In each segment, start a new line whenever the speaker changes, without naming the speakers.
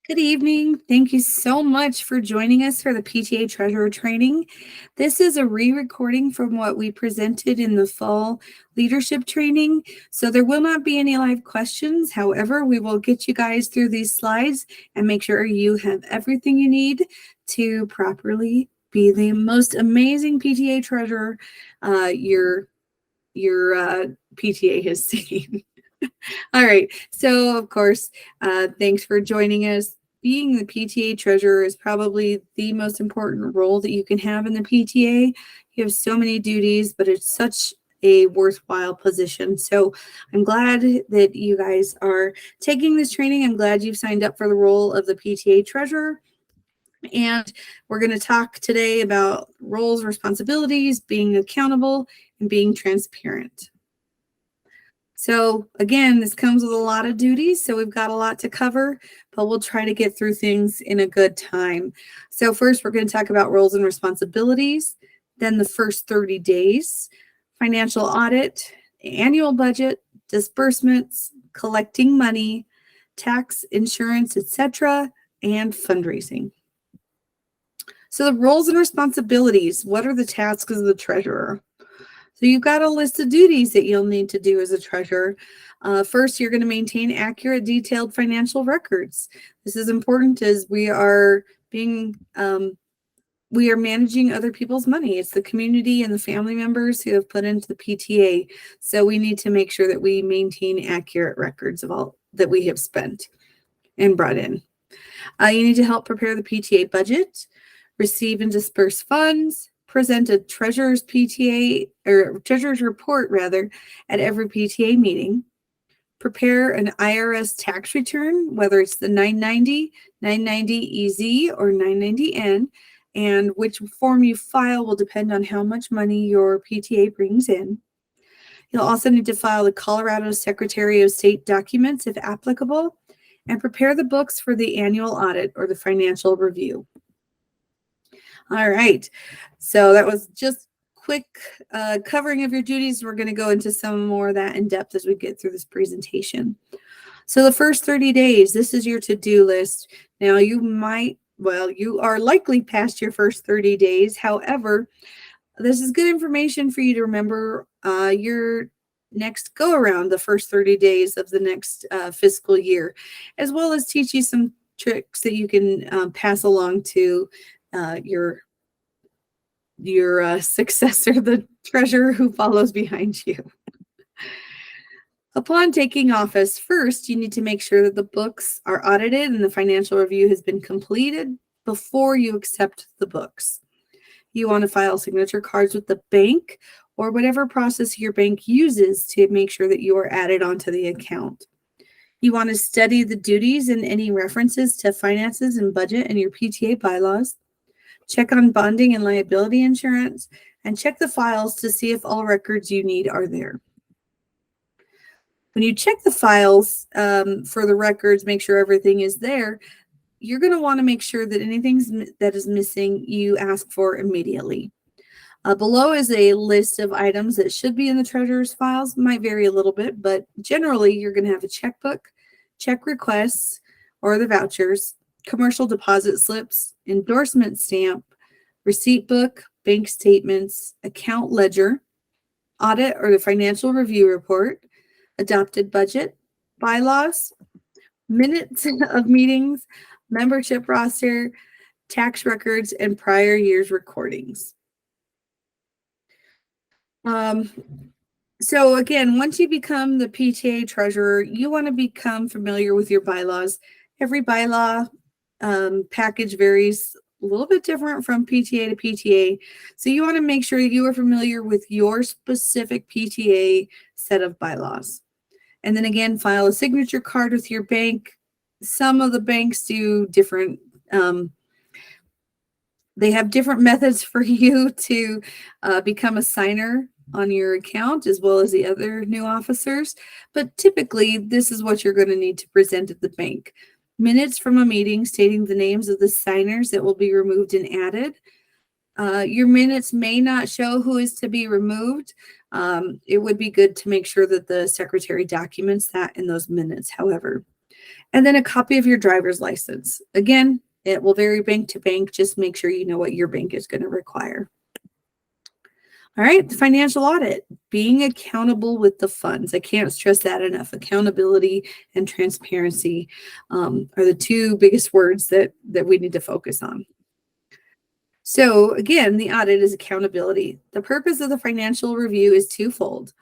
Good evening. Thank you so much for joining us for the PTA Treasurer Training. This is a re-recording from what we presented in the fall leadership training. So there will not be any live questions. However, we will get you guys through these slides and make sure you have everything you need to properly be the most amazing PTA treasurer your PTA has seen. All right. So, of course, thanks for joining us. Being the PTA treasurer is probably the most important role that you can have in the PTA. You have so many duties, but it's such a worthwhile position. So I'm glad that you guys are taking this training. I'm glad you've signed up for the role of the PTA treasurer. And we're going to talk today about roles, responsibilities, being accountable, and being transparent. So again, this comes with a lot of duties, so we've got a lot to cover, but we'll try to get through things in a good time. So first, we're going to talk about roles and responsibilities, then the first 30 days, financial audit, annual budget, disbursements, collecting money, tax, insurance, etc., and fundraising. So the roles and responsibilities, what are the tasks of the treasurer? So you've got a list of duties that you'll need to do as a treasurer. First, you're going to maintain accurate, detailed financial records. This is important as we are managing other people's money. It's the community and the family members who have put into the PTA. So we need to make sure that we maintain accurate records of all that we have spent and brought in. You need to help prepare the PTA budget, receive and disperse funds, present a treasurer's report at every PTA meeting, prepare an IRS tax return, whether it's the 990, 990 EZ, or 990N, and which form you file will depend on how much money your PTA brings in. You'll also need to file the Colorado Secretary of State documents if applicable, and prepare the books for the annual audit or the financial review. All right, so that was just quick covering of your duties. We're going to go into some more of that in depth as we get through this presentation. So the first 30 days, this is your to-do list. Now you are likely past your first 30 days. However, this is good information for you to remember your next go around, the first 30 days of the next fiscal year, as well as teach you some tricks that you can pass along to your successor, the treasurer who follows behind you. Upon taking office, first, you need to make sure that the books are audited and the financial review has been completed before you accept the books. You want to file signature cards with the bank or whatever process your bank uses to make sure that you are added onto the account. You want to study the duties and any references to finances and budget in your PTA bylaws. Check on bonding and liability insurance, and check the files to see if all records you need are there. When you check the files for the records, make sure everything is there, you're going to want to make sure that anything that is missing, you ask for immediately. Below is a list of items that should be in the treasurer's files. Might vary a little bit, but generally you're going to have a checkbook, check requests or the vouchers, commercial deposit slips, endorsement stamp, receipt book, bank statements, account ledger, audit or the financial review report, adopted budget, bylaws, minutes of meetings, membership roster, tax records, and prior year's recordings. So again, once you become the PTA treasurer, you want to become familiar with your bylaws. Every bylaw package varies a little bit different from PTA to PTA. So you want to make sure you are familiar with your specific PTA set of bylaws. And then again, file a signature card with your bank. Some of the banks do different, they have different methods for you to become a signer on your account, as well as the other new officers. But typically, this is what you're going to need to present at the bank. Minutes from a meeting stating the names of the signers that will be removed and added. Your minutes may not show who is to be removed. It would be good to make sure that the secretary documents that in those minutes, however. and then a copy of your driver's license. Again, it will vary bank to bank. Just make sure you know what your bank is going to require. All right, the financial audit, being accountable with the funds. I can't stress that enough. Accountability and transparency are the two biggest words that we need to focus on. So again, the audit is accountability. The purpose of the financial review is twofold.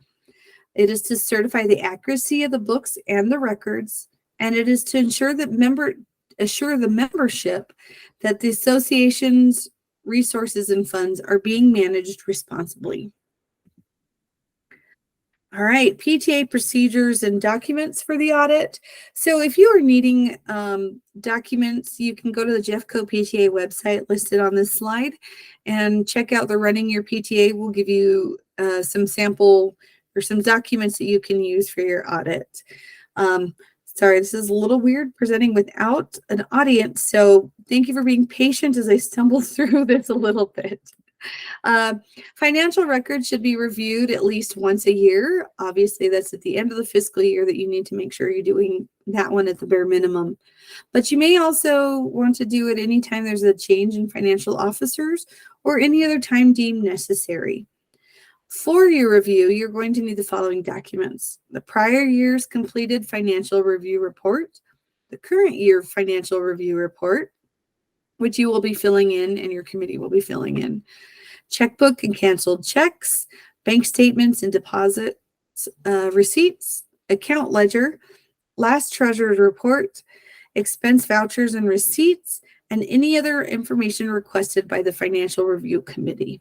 It is to certify the accuracy of the books and the records, and it is to ensure that assure the membership that the association's resources and funds are being managed responsibly. All right, PTA procedures and documents for the audit. So if you are needing documents, you can go to the Jeffco PTA website listed on this slide and check out the Running Your PTA. We'll give you some sample or some documents that you can use for your audit. Sorry, this is a little weird presenting without an audience, so thank you for being patient as I stumble through this a little bit. Financial records should be reviewed at least once a year. Obviously, that's at the end of the fiscal year that you need to make sure you're doing that one at the bare minimum. But you may also want to do it anytime there's a change in financial officers or any other time deemed necessary. For your review, you're going to need the following documents: the prior year's completed financial review report, the current year financial review report, which you will be filling in and your committee will be filling in, checkbook and canceled checks, bank statements and deposits, receipts, account ledger, last treasurer's report, expense vouchers and receipts, and any other information requested by the financial review committee.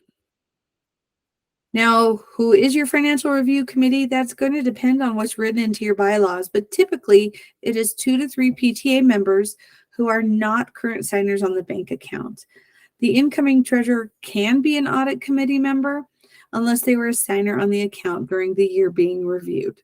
Now, who is your financial review committee? That's going to depend on what's written into your bylaws, but typically it is 2 to 3 PTA members who are not current signers on the bank account. The incoming treasurer can be an audit committee member unless they were a signer on the account during the year being reviewed.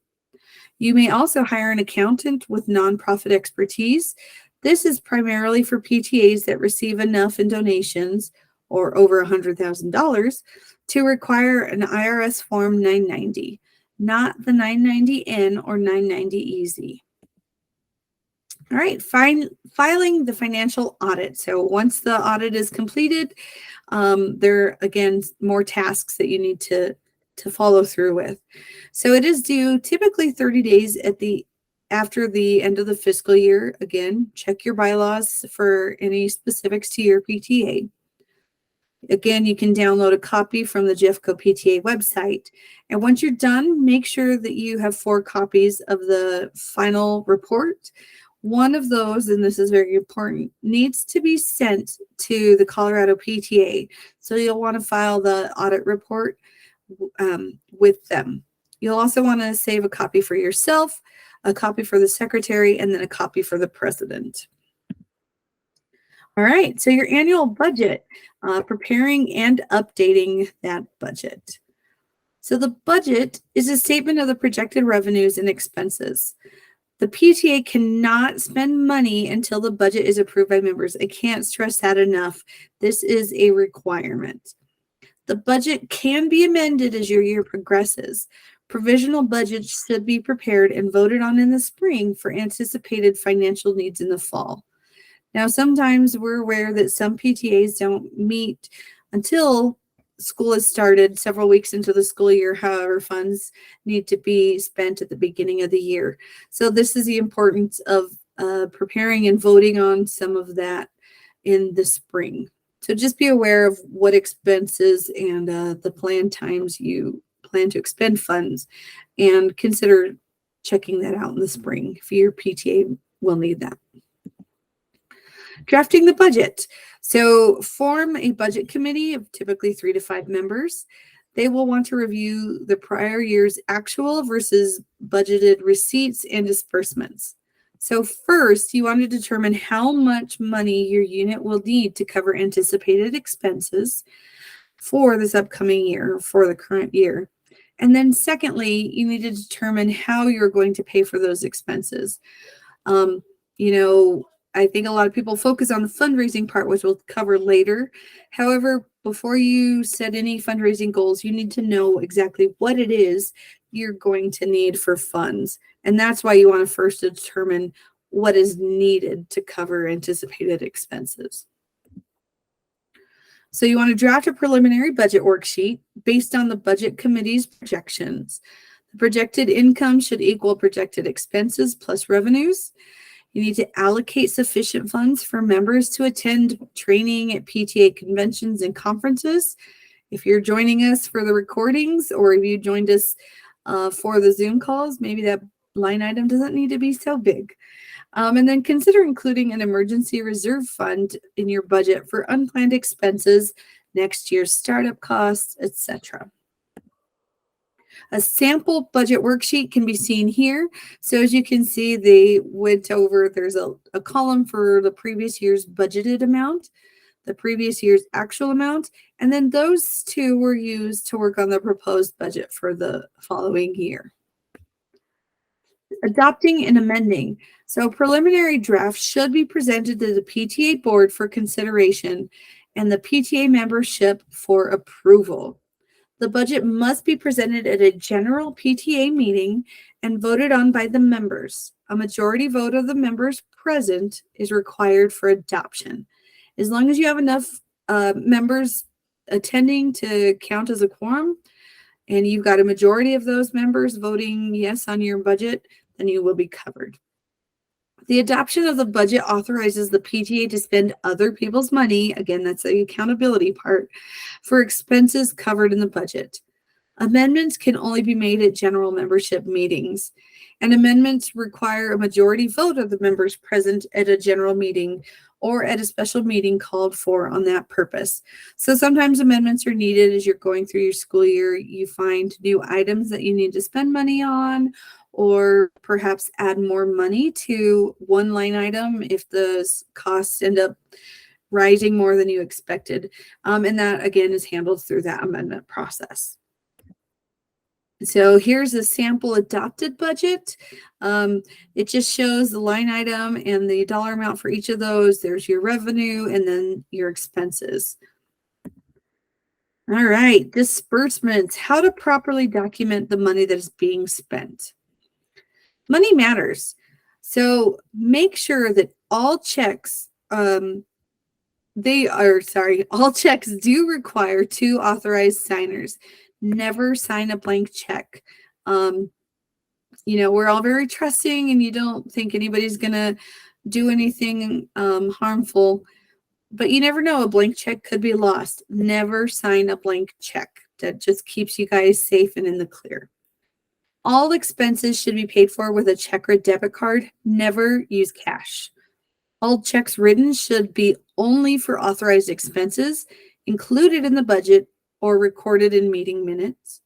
You may also hire an accountant with nonprofit expertise. This is primarily for PTAs that receive enough in donations or over $100,000 to require an IRS Form 990, not the 990N or 990EZ. All right, filing the financial audit. So once the audit is completed, there are, again, more tasks that you need to follow through with. So it is due typically 30 days after the end of the fiscal year. Again, check your bylaws for any specifics to your PTA. Again, you can download a copy from the Jeffco PTA website. And once you're done, make sure that you have 4 copies of the final report. One of those, and this is very important, needs to be sent to the Colorado PTA. So you'll want to file the audit report with them. You'll also want to save a copy for yourself, a copy for the secretary, and then a copy for the president. All right, so your annual budget, preparing and updating that budget. So the budget is a statement of the projected revenues and expenses. The PTA cannot spend money until the budget is approved by members. I can't stress that enough. This is a requirement. The budget can be amended as your year progresses. Provisional budgets should be prepared and voted on in the spring for anticipated financial needs in the fall. Now, sometimes we're aware that some PTAs don't meet until school has started several weeks into the school year. However, funds need to be spent at the beginning of the year. So this is the importance of preparing and voting on some of that in the spring. So just be aware of what expenses and the planned times you plan to expend funds, and consider checking that out in the spring if your PTA will need that. Drafting the budget. So form a budget committee of typically 3 to 5 members. They will want to review the prior year's actual versus budgeted receipts and disbursements. So first, you want to determine how much money your unit will need to cover anticipated expenses for this upcoming year, for the current year. And then secondly, you need to determine how you're going to pay for those expenses. I think a lot of people focus on the fundraising part, which we'll cover later. However, before you set any fundraising goals, you need to know exactly what it is you're going to need for funds. And that's why you want to first determine what is needed to cover anticipated expenses. So you want to draft a preliminary budget worksheet based on the budget committee's projections. The projected income should equal projected expenses plus revenues. You need to allocate sufficient funds for members to attend training at PTA conventions and conferences. If you're joining us for the recordings, or if you joined us for the Zoom calls, maybe that line item doesn't need to be so big. And then consider including an emergency reserve fund in your budget for unplanned expenses, next year's startup costs, etc. A sample budget worksheet can be seen here. So as you can see, they went over, there's a column for the previous year's budgeted amount, the previous year's actual amount, and then those two were used to work on the proposed budget for the following year. Adopting and amending. So preliminary draft should be presented to the PTA board for consideration and the PTA membership for approval. The budget must be presented at a general PTA meeting and voted on by the members. A majority vote of the members present is required for adoption. As long as you have enough members attending to count as a quorum, and you've got a majority of those members voting yes on your budget, then you will be covered. The adoption of the budget authorizes the PTA to spend other people's money, again, that's the accountability part, for expenses covered in the budget. Amendments can only be made at general membership meetings, and amendments require a majority vote of the members present at a general meeting or at a special meeting called for on that purpose. So sometimes amendments are needed as you're going through your school year. You find new items that you need to spend money on, or perhaps add more money to one line item if the costs end up rising more than you expected. And that, again, is handled through that amendment process. So here's a sample adopted budget. It just shows the line item and the dollar amount for each of those. There's your revenue and then your expenses. All right, disbursements. How to properly document the money that is being spent. Money matters. So make sure that all checks, all checks do require 2 authorized signers. Never sign a blank check. We're all very trusting, and you don't think anybody's going to do anything harmful, but you never know. A blank check could be lost. Never sign a blank check. That just keeps you guys safe and in the clear. All expenses should be paid for with a check or a debit card. Never use cash. All checks written should be only for authorized expenses included in the budget or recorded in meeting minutes.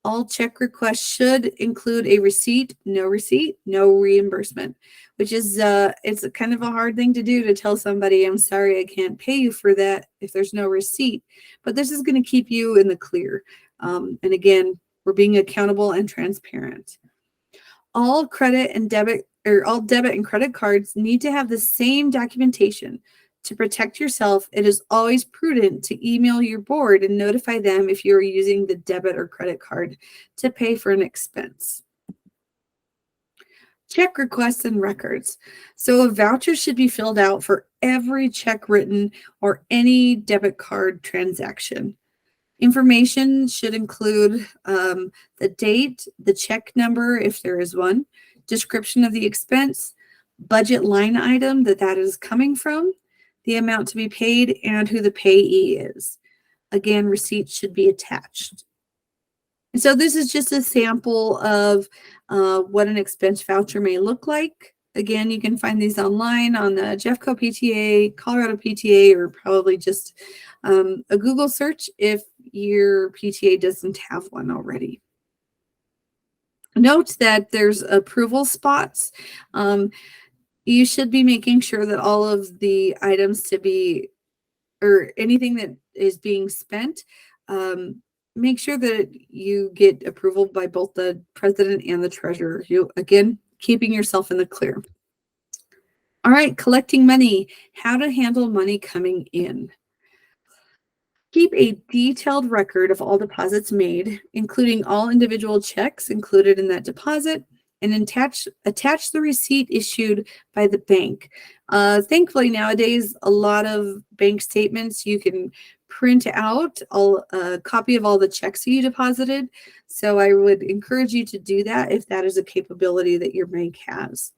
All check requests should include a receipt, no reimbursement, which is it's kind of a hard thing to do, to tell somebody, I'm sorry, I can't pay you for that if there's no receipt. But this is going to keep you in the clear. And again, we're being accountable and transparent. All debit and credit cards need to have the same documentation. To protect yourself, it is always prudent to email your board and notify them if you're using the debit or credit card to pay for an expense. Check requests and records. So a voucher should be filled out for every check written or any debit card transaction. Information should include the date, the check number, if there is one, description of the expense, budget line item that is coming from, the amount to be paid, and who the payee is. Again, receipts should be attached. So this is just a sample of what an expense voucher may look like. Again, you can find these online on the Jeffco PTA, Colorado PTA, or probably just a Google search if your PTA doesn't have one already. Note that there's approval spots. You should be making sure that all of the items or anything that is being spent, make sure that you get approval by both the president and the treasurer. Again, keeping yourself in the clear. All right, collecting money. How to handle money coming in. Keep a detailed record of all deposits made, including all individual checks included in that deposit, and attach the receipt issued by the bank. Thankfully, nowadays, a lot of bank statements you can print out a copy of all the checks that you deposited. So I would encourage you to do that if that is a capability that your bank has.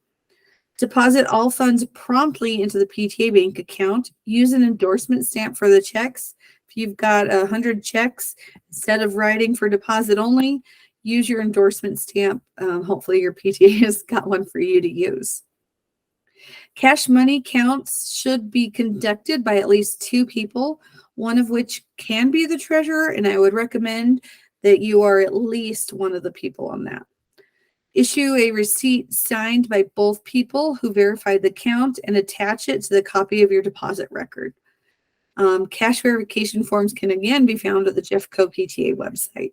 Deposit all funds promptly into the PTA bank account. Use an endorsement stamp for the checks. If you've got 100 checks, instead of writing for deposit only, use your endorsement stamp. Hopefully your PTA has got one for you to use. Cash money counts should be conducted by at least 2 people, one of which can be the treasurer, and I would recommend that you are at least one of the people on that. Issue a receipt signed by both people who verified the count and attach it to the copy of your deposit record. Cash verification forms can again be found at the Jeffco PTA website.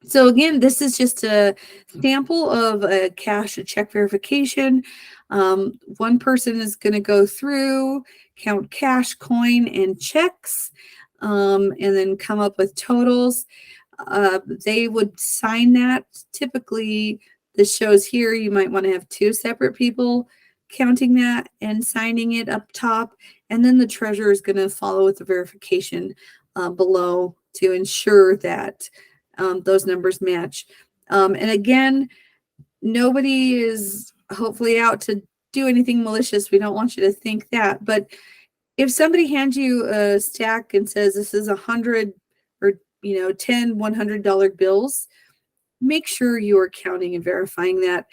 So again, this is just a sample of a cash check verification. One person is going to go through, count cash, coin, and checks, and then come up with totals. They would sign that. Typically, this shows here you might want to have 2 separate people counting that and signing it up top, and then the treasurer is going to follow with the verification below to ensure that those numbers match. And again, nobody is hopefully out to do anything malicious. We don't want you to think that. But if somebody hands you a stack and says this is 100 or 10 $100 bills, make sure you are counting and verifying that.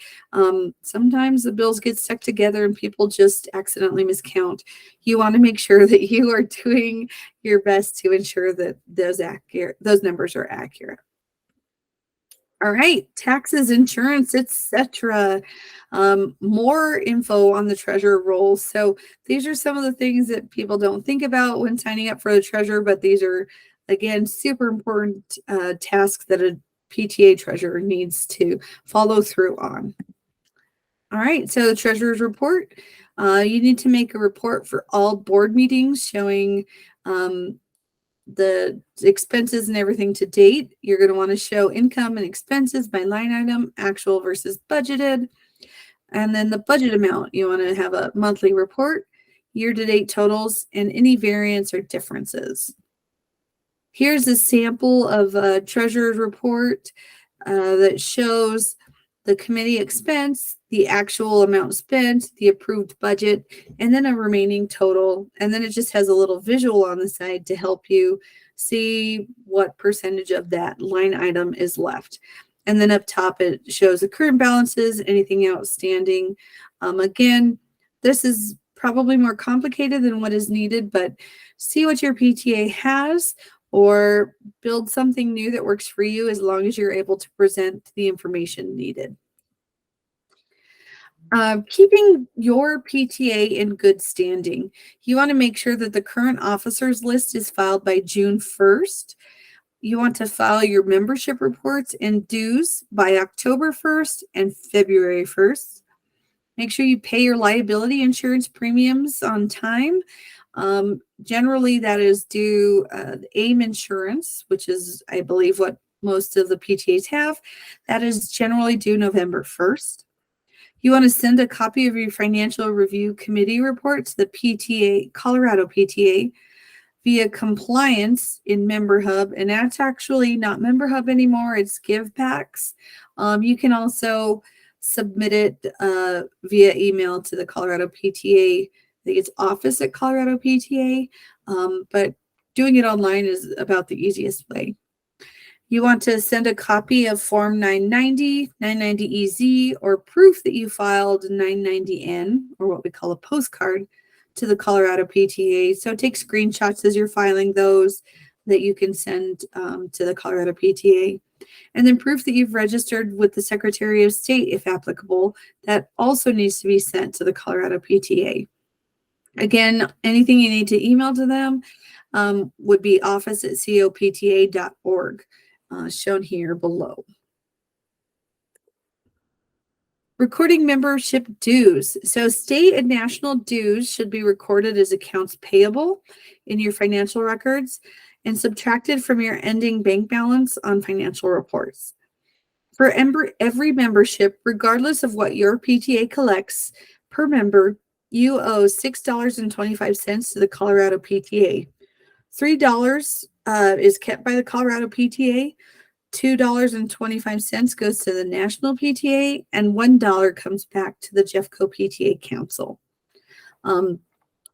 Sometimes the bills get stuck together and people just accidentally miscount. You want to make sure that you are doing your best to ensure that those numbers are accurate. All right, taxes, insurance, etc. More info on the treasurer role. So these are some of the things that people don't think about when signing up for the treasurer, but these are, again, super important tasks that a PTA treasurer needs to follow through on. All right, so the treasurer's report. You need to make a report for all board meetings showing the expenses and everything to date. You're going to want to show income and expenses by line item, actual versus budgeted. And then the budget amount, you want to have a monthly report, year-to-date totals, and any variance or differences. Here's a sample of a treasurer's report that shows the committee expense, the actual amount spent, the approved budget, and then a remaining total. And then it just has a little visual on the side to help you see what percentage of that line item is left. And then up top, it shows the current balances, anything outstanding. Again, this is probably more complicated than what is needed, but see what your PTA has or build something new that works for you as long as you're able to present the information needed. Keeping your PTA in good standing. You want to make sure that the current officers list is filed by June 1st. You want to file your membership reports and dues by October 1st and February 1st. Make sure you pay your liability insurance premiums on time. Generally, that is due AIM insurance, which is, I believe, what most of the PTAs have. That is generally due November 1st. You want to send a copy of your financial review committee report to the PTA, Colorado PTA, via compliance in MemberHub, and that's actually not MemberHub anymore, it's GivePaks. You can also submit it via email to the Colorado PTA. I think it's office at Colorado PTA, but doing it online is about the easiest way. You want to send a copy of Form 990, 990EZ, or proof that you filed 990N, or what we call a postcard, to the Colorado PTA. So take screenshots as you're filing those that you can send to the Colorado PTA. And then proof that you've registered with the Secretary of State, if applicable, that also needs to be sent to the Colorado PTA. Again, anything you need to email to them would be office@copta.org, shown here below. Recording membership dues. So state and national dues should be recorded as accounts payable in your financial records and subtracted from your ending bank balance on financial reports. For every membership, regardless of what your PTA collects per member, you owe $6.25 to the Colorado PTA. $3 is kept by the Colorado PTA. $2.25 goes to the National PTA, and $1 comes back to the Jeffco PTA Council.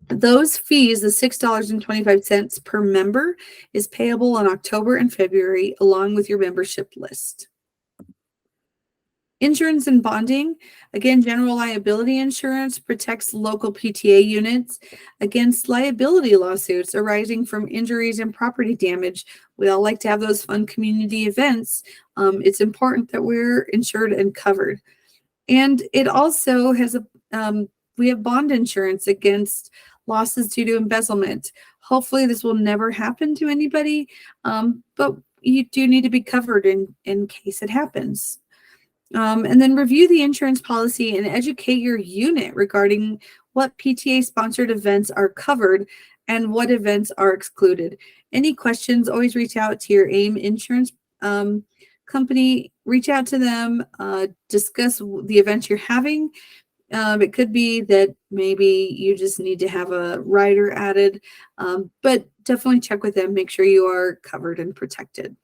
Those fees, the $6.25 per member, is payable in October and February along with your membership list. Insurance and bonding. Again, general liability insurance protects local PTA units against liability lawsuits arising from injuries and property damage. We all like to have those fun community events. It's important that we're insured and covered. And it also has we have bond insurance against losses due to embezzlement. Hopefully this will never happen to anybody, but you do need to be covered in case it happens. And then review the insurance policy and educate your unit regarding what PTA-sponsored events are covered and what events are excluded. Any questions, always reach out to your AIM insurance company. Reach out to them, discuss the events you're having. It could be that maybe you just need to have a rider added, but definitely check with them. Make sure you are covered and protected.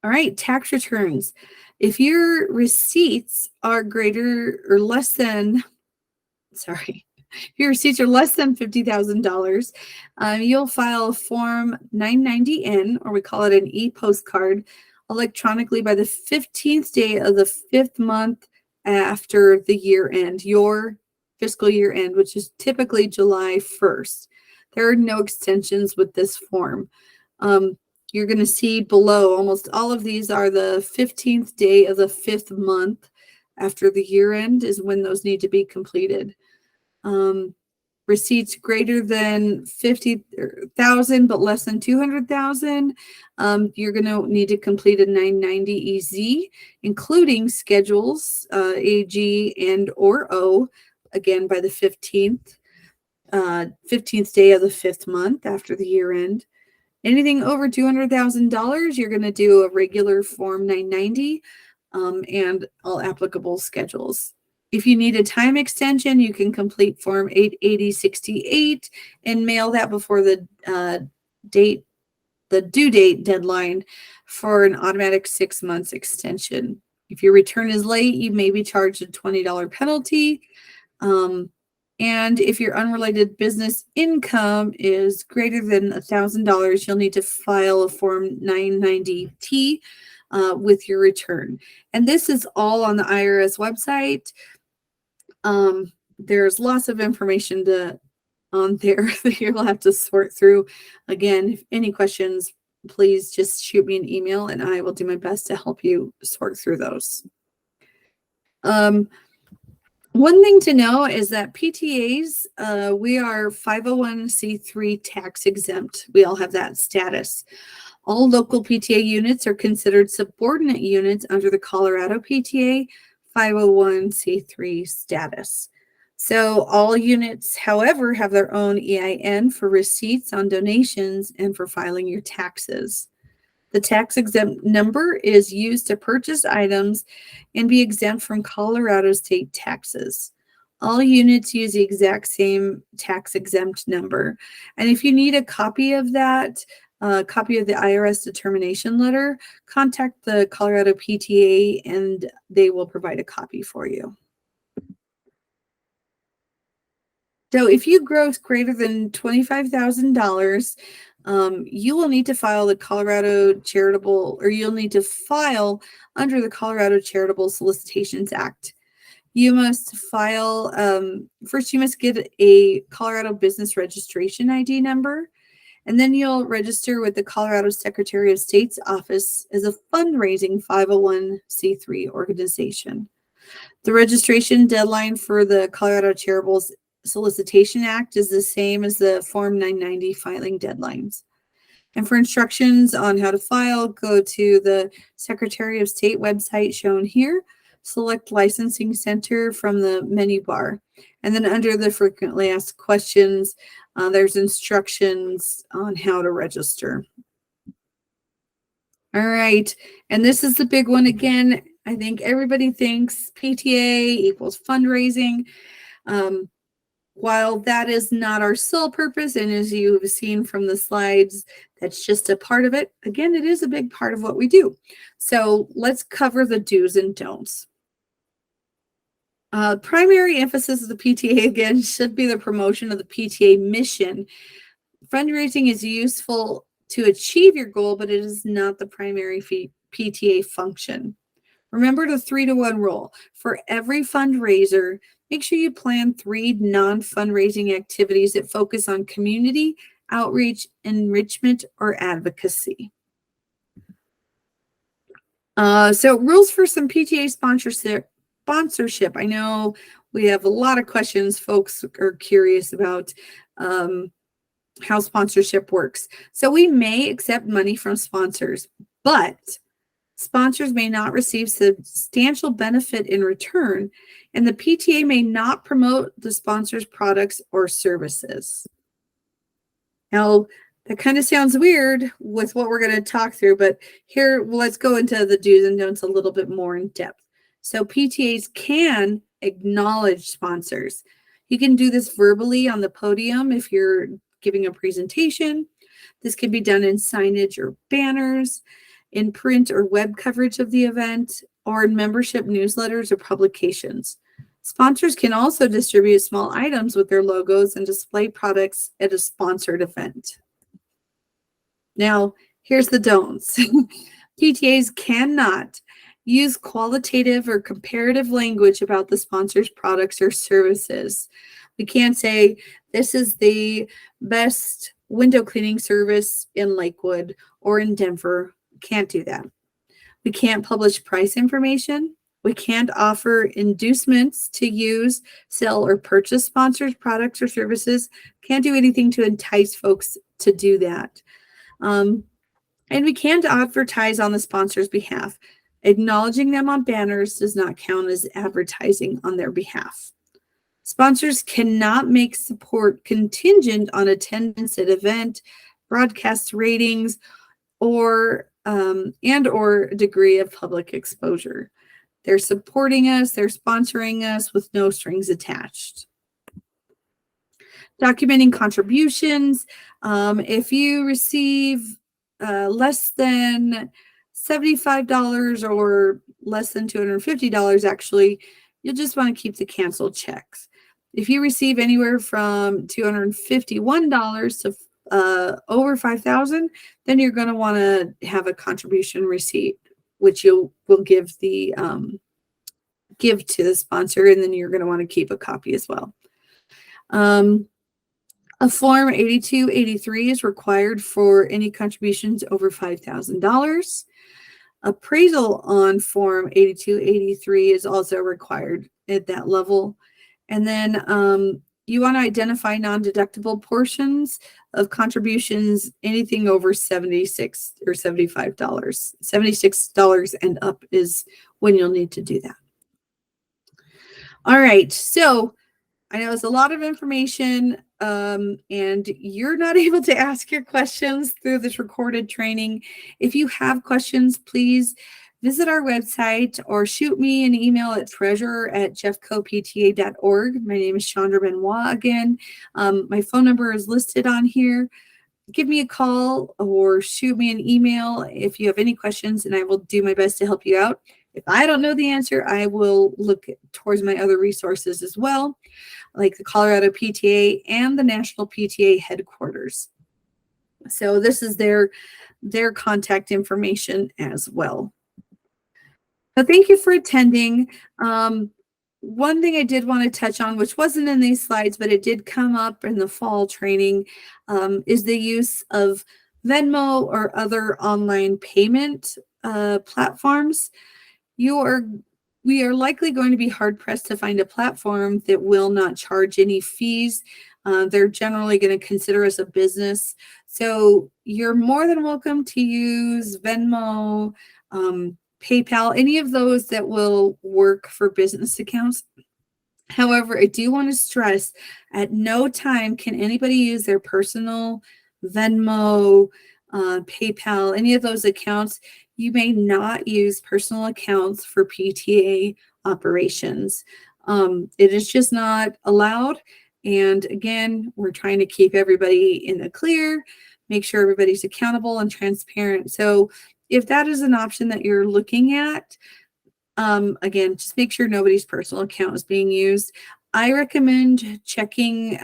All right, tax returns. If your receipts are greater or less than, if your receipts are less than $50,000, you'll file Form 990N, or we call it an e-postcard, electronically by the 15th day of the 5th month after the year end, your fiscal year end, which is typically July 1st. There are no extensions with this form. You're going to see below, almost all of these are the 15th day of the 5th month after the year end is when those need to be completed. Receipts greater than 50,000 but less than 200,000, you're going to need to complete a 990 EZ, including schedules AG and or O, again by the 15th day of the 5th month after the year end. Anything over $200,000, you're going to do a regular Form 990 and all applicable schedules. If you need a time extension, you can complete Form 88068 and mail that before the due date deadline for an automatic 6 months extension. If your return is late, you may be charged a $20 penalty. And if your unrelated business income is greater than $1,000, you'll need to file a Form 990T with your return. And this is all on the IRS website. There's lots of information on there that you'll have to sort through. Again, if any questions, please just shoot me an email and I will do my best to help you sort through those. One thing to know is that PTAs, we are 501c3 tax exempt. We all have that status. All local PTA units are considered subordinate units under the Colorado PTA 501c3 status. So all units, however, have their own EIN for receipts on donations and for filing your taxes. The tax exempt number is used to purchase items and be exempt from Colorado state taxes. All units use the exact same tax exempt number. And if you need a copy of that, copy of the IRS determination letter, contact the Colorado PTA and they will provide a copy for you. So if you gross greater than $25,000, you will need to file the Colorado Charitable, or you'll need to file under the Colorado Charitable Solicitations Act. You must file, first you must get a Colorado Business Registration ID number, and then you'll register with the Colorado Secretary of State's office as a fundraising 501c3 organization. The registration deadline for the Colorado Charitable Solicitation Act is the same as the Form 990 filing deadlines. And for instructions on how to file, go to the Secretary of State website shown here, select Licensing Center from the menu bar. And then under the frequently asked questions, there's instructions on how to register. All right. And this is the big one again. I think everybody thinks PTA equals fundraising. While that is not our sole purpose, and as you've seen from the slides, that's just a part of it. Again, it is a big part of what we do. So let's cover the do's and don'ts. Primary emphasis of the PTA, again, should be the promotion of the PTA mission. Fundraising is useful to achieve your goal, but it is not the primary PTA function. Remember the 3-to-1 rule. For every fundraiser, make sure you plan 3 non-fundraising activities that focus on community, outreach, enrichment, or advocacy. So rules for some PTA sponsorship. I know we have a lot of questions. Folks are curious about how sponsorship works. So we may accept money from sponsors, but sponsors may not receive substantial benefit in return, and the PTA may not promote the sponsor's products or services. Now, that kind of sounds weird with what we're going to talk through, but here, let's go into the do's and don'ts a little bit more in depth. So PTAs can acknowledge sponsors. You can do this verbally on the podium if you're giving a presentation. This can be done in signage or banners, in print or web coverage of the event, or in membership newsletters or publications. Sponsors can also distribute small items with their logos and display products at a sponsored event. Now, here's the don'ts. PTAs cannot use qualitative or comparative language about the sponsor's products or services. We can't say, this is the best window cleaning service in Lakewood or in Denver. Can't do that. We can't publish price information. We can't offer inducements to use, sell, or purchase sponsors' products or services. Can't do anything to entice folks to do that. And we can't advertise on the sponsor's behalf. Acknowledging them on banners does not count as advertising on their behalf. Sponsors cannot make support contingent on attendance at event, broadcast ratings, or degree of public exposure. They're supporting us, they're sponsoring us with no strings attached. Documenting contributions. If you receive less than $75 or less than $250, actually, you'll just want to keep the canceled checks. If you receive anywhere from $251 to over $5,000, then you're going to want to have a contribution receipt, which you will give the give to the sponsor, and then you're going to want to keep a copy as well. A Form 8283 is required for any contributions over $5,000. Appraisal on Form 8283 is also required at that level. And then you want to identify non-deductible portions of contributions, anything over $76 or $75. $76 and up is when you'll need to do that. All right, so I know it's a lot of information, and you're not able to ask your questions through this recorded training. If you have questions, please visit our website or shoot me an email at treasurer@jeffcopta.org. My name is Chandra Benoit again. My phone number is listed on here. Give me a call or shoot me an email if you have any questions, and I will do my best to help you out. If I don't know the answer, I will look towards my other resources as well, like the Colorado PTA and the National PTA headquarters. So this is their contact information as well. So thank you for attending. One thing I did want to touch on, which wasn't in these slides, but it did come up in the fall training, is the use of Venmo or other online payment platforms. We are likely going to be hard pressed to find a platform that will not charge any fees. They're generally going to consider us a business. So you're more than welcome to use Venmo, PayPal, any of those that will work for business accounts. However, I do want to stress at no time can anybody use their personal Venmo PayPal, any of those accounts, you may not use personal accounts for PTA operations. It is just not allowed. And again, we're trying to keep everybody in the clear, make sure everybody's accountable and transparent. So if that is an option that you're looking at, again, just make sure nobody's personal account is being used. I recommend checking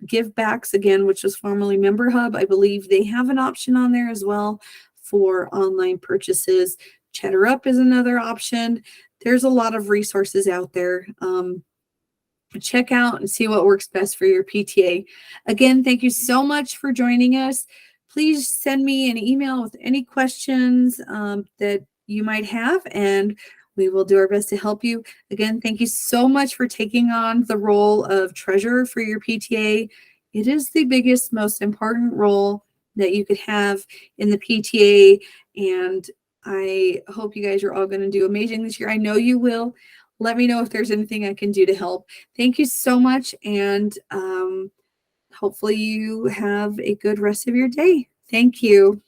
Givebacks again, which was formerly Member Hub. I believe they have an option on there as well for online purchases. CheddarUp is another option. There's a lot of resources out there. Check out and see what works best for your PTA. Again, thank you so much for joining us. Please send me an email with any questions that you might have, and we will do our best to help you. Again, thank you so much for taking on the role of treasurer for your PTA. It is the biggest, most important role that you could have in the PTA, and I hope you guys are all going to do amazing this year. I know you will. Let me know if there's anything I can do to help. Thank you so much, and hopefully you have a good rest of your day. Thank you.